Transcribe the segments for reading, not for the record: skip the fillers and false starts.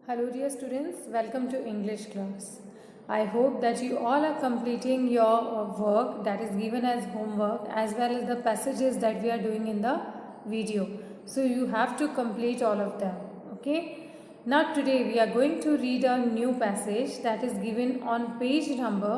Hello dear students, welcome to English class. I hope that you all are completing your work that is given as homework as well as the passages that we are doing in the video. So you have to complete all of them. Okay. Now today we are going to read a new passage that is given on page number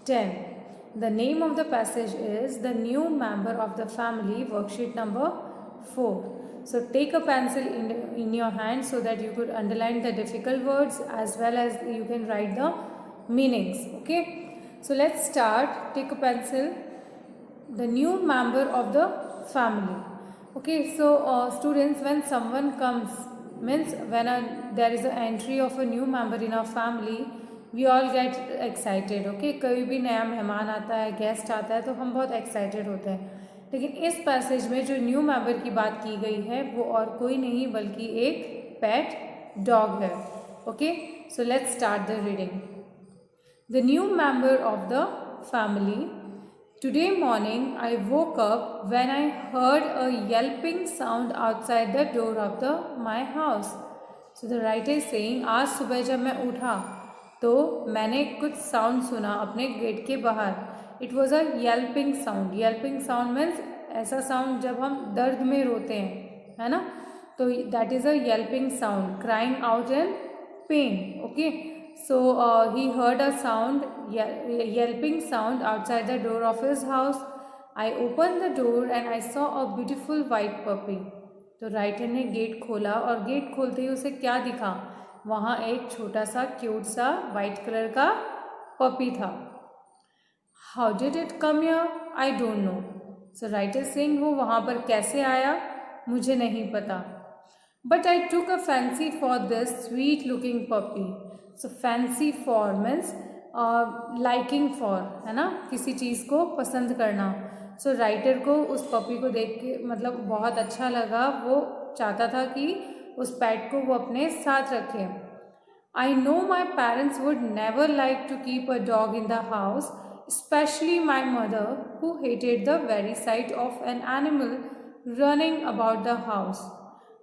10. The name of the passage is The New Member of the Family, worksheet number 4. So take a pencil in your hand so that you could underline the difficult words as well as you can write the meanings. Okay. So let's start. Take a pencil. The new member of the family. Okay. So students, when someone comes, means when there is an entry of a new member in our family, we all get excited. Okay. कोई भी नया मेहमान आता है, guest आता है, तो हम बहुत एक्साइटेड होते हैं. लेकिन इस पैसेज में जो न्यू मेंबर की बात की गई है वो और कोई नहीं बल्कि एक पेट डॉग है. Okay. So let's start the reading. The new member of the family. Today morning I woke up when I heard a yelping sound outside the door of my house. So the writer is saying, आज सुबह जब मैं उठा तो मैंने कुछ sound सुना अपने गेट के बाहर. It was a yelping sound. Yelping sound means ऐसा साउंड जब हम दर्द में रोते हैं, है ना, तो that is a yelping sound, crying out in pen. Okay. So he heard a sound, yelping sound outside the door of his house. I opened the door and I saw a beautiful white puppy. तो writer ने gate खोला और gate खोलते ही उसे क्या दिखा? वहाँ एक छोटा सा क्यूट सा वाइट कलर का पपी था. How did it come here? I don't know. So writer saying वो वहाँ पर कैसे आया मुझे नहीं पता. But I took a fancy for this sweet looking puppy. So fancy for means liking for, है ना, किसी चीज़ को पसंद करना. So राइटर को उस पपी को देख के मतलब बहुत अच्छा लगा. वो चाहता था कि उस पैट को वो अपने साथ रखे. I know my parents would never like to keep a dog in the house, especially my mother, who hated the very sight of an animal running about the house.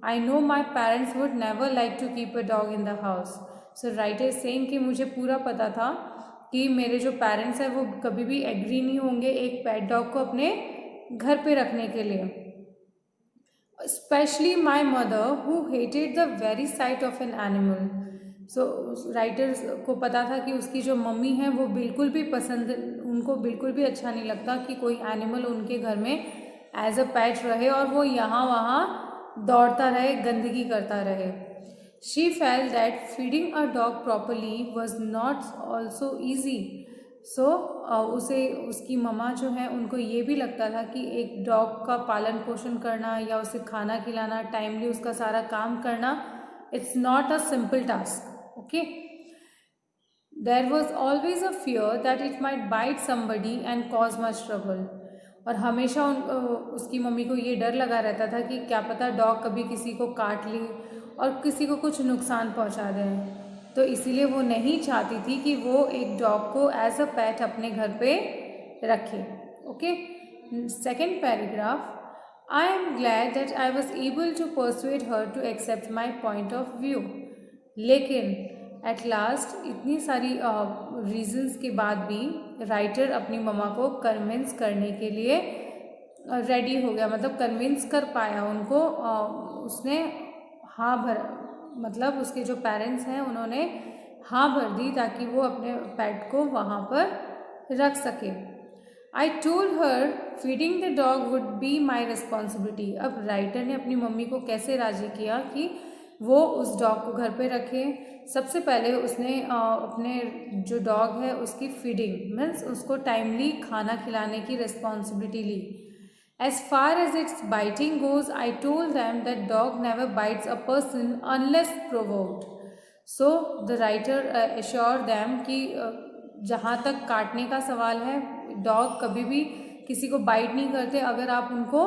I know my parents would never like to keep a dog in the house. So writer is saying कि मुझे पूरा पता था कि मेरे जो parents हैं वो कभी भी एग्री नहीं होंगे एक पेट डॉग को अपने घर पे रखने के लिए. Especially my mother, who hated the very sight of an animal. So writer को पता था कि उसकी जो मम्मी है वो बिल्कुल भी पसंद, उनको बिल्कुल भी अच्छा नहीं लगता कि कोई एनिमल उनके घर में एज अ पेट रहे और वो यहाँ वहाँ दौड़ता रहे, गंदगी करता रहे. She felt that feeding a dog properly was not also easy. So उसे उसकी मम्मा जो है उनको ये भी लगता था कि एक डॉग का पालन पोषण करना या उसे खाना खिलाना, टाइमली उसका सारा काम करना, it's not a simple task. Okay. There was always a fear that it might bite somebody and cause much trouble. और हमेशा उसकी मम्मी को ये डर लगा रहता था कि क्या पता डॉग कभी किसी को काट ले और किसी को कुछ नुकसान पहुंचा दे. तो इसीलिए वो नहीं चाहती थी कि वो एक डॉग को एज अ पेट अपने घर पे रखे. Okay. Second paragraph. I am glad that I was able to persuade her to accept my point of view. लेकिन एट लास्ट इतनी सारी रीजंस के बाद भी राइटर अपनी मम्मा को कन्विंस करने के लिए रेडी हो गया, मतलब कन्विंस कर पाया उनको. उसने हाँ भर, मतलब उसके जो पेरेंट्स हैं उन्होंने हाँ भर दी ताकि वो अपने पेट को वहाँ पर रख सके. I told her feeding the dog would be my responsibility. अब राइटर ने अपनी मम्मी को कैसे राजी किया कि वो उस डॉग को घर पे रखे. सबसे पहले उसने अपने जो डॉग है उसकी फीडिंग मीन्स उसको टाइमली खाना खिलाने की responsibility Lee. As far as its biting goes, I told them that dog never bites a person unless provoked. So the writer assured them कि जहाँ तक काटने का सवाल है डॉग कभी भी किसी को बाइट नहीं करते अगर आप उनको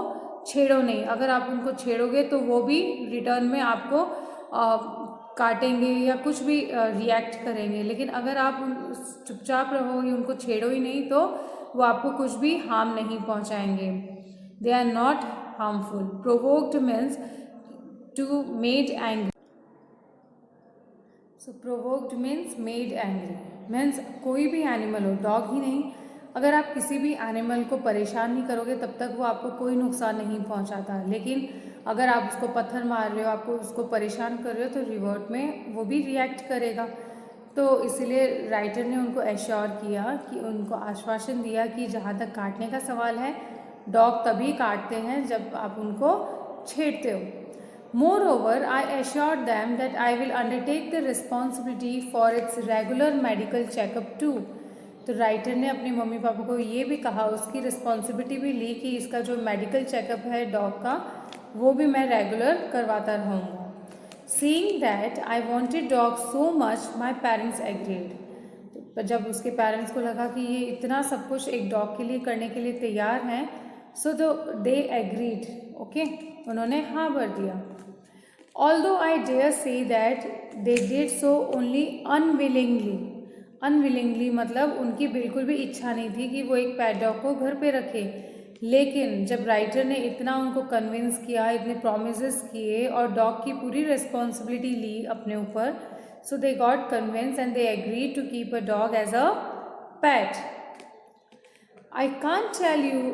छेड़ो नहीं. अगर आप उनको छेड़ोगे तो वो भी रिटर्न में आपको काटेंगे या कुछ भी रिएक्ट करेंगे. लेकिन अगर आप चुपचाप रहो या उनको छेड़ो ही नहीं तो वो आपको कुछ भी हार्म नहीं पहुंचाएंगे. They are not harmful. Provoked means to made angry. So provoked means made angry, means कोई भी एनिमल हो, डॉग ही नहीं, अगर आप किसी भी एनिमल को परेशान नहीं करोगे तब तक वो आपको कोई नुकसान नहीं पहुंचाता, लेकिन अगर आप उसको पत्थर मार रहे हो, आपको उसको परेशान कर रहे हो, तो रिवर्ट में वो भी रिएक्ट करेगा। तो इसीलिए राइटर ने उनको एश्योर किया, कि उनको आश्वासन दिया कि जहाँ तक काटने का सवाल है, डॉग तभी काटते हैं जब आप उनको छेड़ते हो। Moreover, I assured them that I will undertake the responsibility for its regular medical checkup too. तो राइटर ने अपने मम्मी पापा को ये भी कहा, उसकी रिस्पॉन्सिबिलिटी भी ली कि इसका जो मेडिकल चेकअप है डॉग का, वो भी मैं रेगुलर करवाता रहूँगा। Seeing that I wanted dog so much, my parents agreed. तो जब उसके पेरेंट्स को लगा कि ये इतना सब कुछ एक डॉग के लिए करने के लिए तैयार हैं, सो दे एग्रीड, ओके, उन्होंने हाँ भर दिया। Although I dare say that they did so only unwillingly. Unwillingly मतलब उनकी बिल्कुल भी इच्छा नहीं थी कि वो एक पेट डॉग को घर पे रखे, लेकिन जब राइटर ने इतना उनको कन्विंस किया, इतने प्रोमिसेस किए और डॉग की पूरी रिस्पॉन्सिबिलिटी ली अपने ऊपर, so they got convince and they agree to keep a dog as a pet. I can't tell you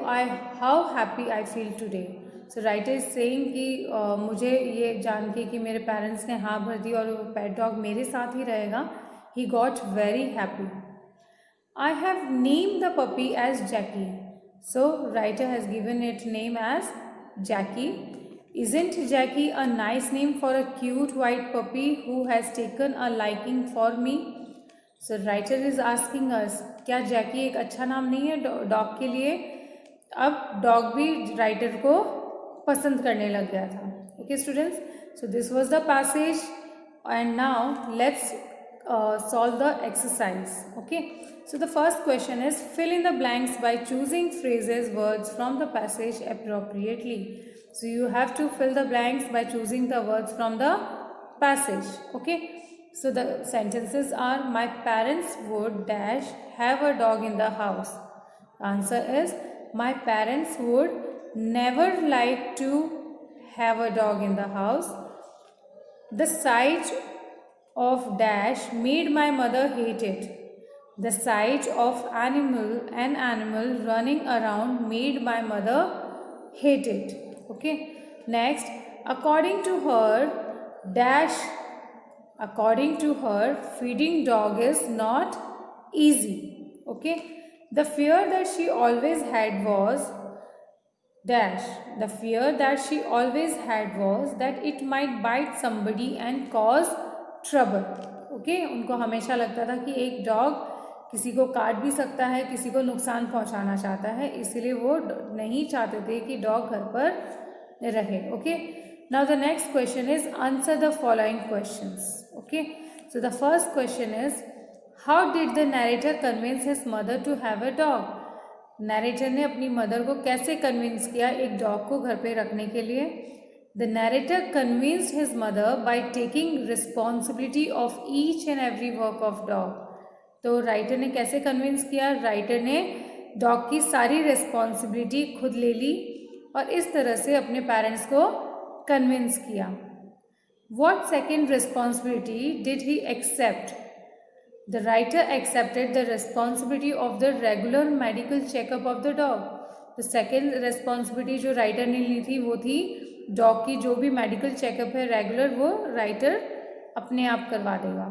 how happy I feel today. So writer is saying कि मुझे ये जान के कि मेरे पेरेंट्स ने हाँ भर दी और वो पेट डॉग मेरे साथ ही रहेगा, he got very happy. I have name the puppy as Jackie, so writer has given it name as Jackie. Isn't Jackie a nice name for a cute white puppy who has taken a liking for me? So writer is asking us, क्या जैकी एक अच्छा नाम नहीं है dog के लिए? अब dog भी राइटर को पसंद करने लग गया था। Okay students, so this was the passage and now let's solve the exercise. Okay, so the first question is fill in the blanks by choosing phrases, words from the passage appropriately. So you have to fill the blanks by choosing the words from the passage. Okay, so the sentences are, my parents would dash have a dog in the house. The answer is, my parents would never like to have a dog in the house. The sight of dash made my mother hate it. The sight of an animal running around made my mother hate it. Okay, next, according to her feeding dog is not easy. Okay, the fear that she always had was dash. The fear that she always had was that it might bite somebody and cause trouble. Okay, उनको हमेशा लगता था कि एक dog किसी को काट भी सकता है, किसी को नुकसान पहुंचाना चाहता है, इसीलिए वो नहीं चाहते थे कि डॉग घर पर रहे। Okay, now the next question is answer the following questions. Okay, so the first question is how did the narrator convince his mother to have a dog. Narrator ने अपनी मदर को कैसे कन्विंस किया एक dog को घर पे रखने के लिए? The narrator convinced his mother by taking responsibility of each and every work of dog. तो राइटर ने कैसे कन्विंस किया? राइटर ने डॉग की सारी रिस्पॉन्सिबिलिटी खुद ले ली और इस तरह से अपने पेरेंट्स को कन्विंस किया। What second responsibility did he accept? The writer accepted the responsibility of the regular medical checkup of the dog. तो सेकेंड रिस्पॉन्सिबिलिटी जो राइटर ने ली थी वो थी डॉग की जो भी मेडिकल चेकअप है रेगुलर, वो राइटर अपने आप करवा देगा।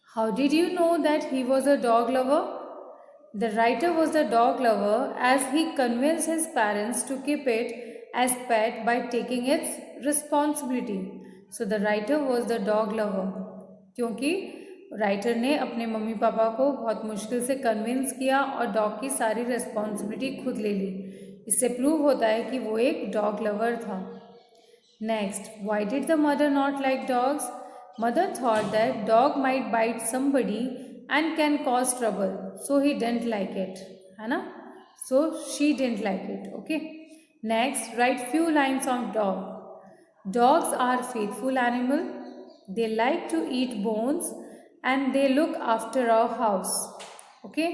How did you know that he was a dog lover? The writer was the dog lover as he convince his parents to keep it as pet by taking its responsibility. So the writer was the dog lover, क्योंकि writer ने अपने mummy papa को बहुत मुश्किल से convince किया और dog की सारी रिस्पॉन्सिबिलिटी खुद ले ली। इससे प्रूव होता है कि वो एक डॉग लवर था। Next, why did the mother not like dogs? Mother thought that dog might bite somebody and can cause trouble, so he didn't like it, है ना? So she didn't like it. Okay, next, write few lines on dog. Dogs are faithful animal, they like to eat bones and they look after our house. Okay,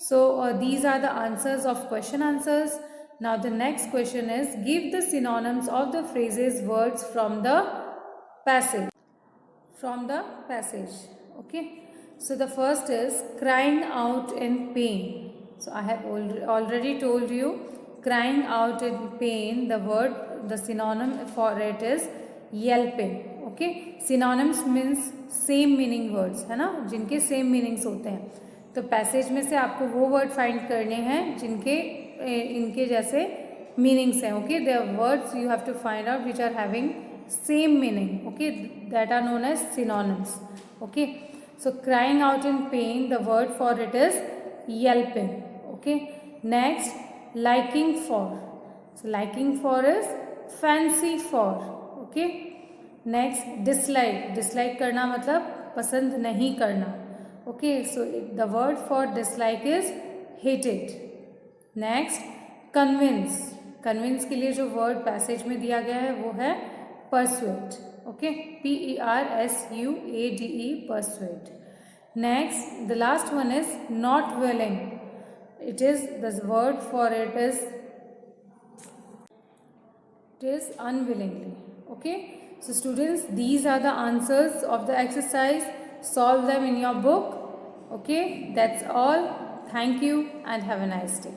so these are the answers of question answers. Now the next question is, give the synonyms of the phrases, words from the passage. from the passage. Okay, so the first is crying out in pain. So I have already told you, crying out in pain, the synonym for it is yelping. Okay, synonyms means same meaning words, है ना, जिनके same meanings होते हैं. तो passage में से आपको वो वर्ड फाइंड करने हैं जिनके इनके जैसे मीनिंग्स हैं. Okay, they are words you have to find out which are having same meaning. Okay, that are known as synonyms. Okay, so crying out in pain, the word for it is yelping. Okay, next liking for. So liking for is fancy for. Okay, next dislike करना मतलब पसंद नहीं करना. Okay, so the word for dislike is hated. Next convince के लिए जो word passage में दिया गया है वो है persuade. Okay, PERSUADE, persuade. Next, the last one is not willing. It is the word for it is unwillingly. Okay, so students, these are the answers of the exercise. Solve them in your book. Okay, that's all. Thank you and have a nice day.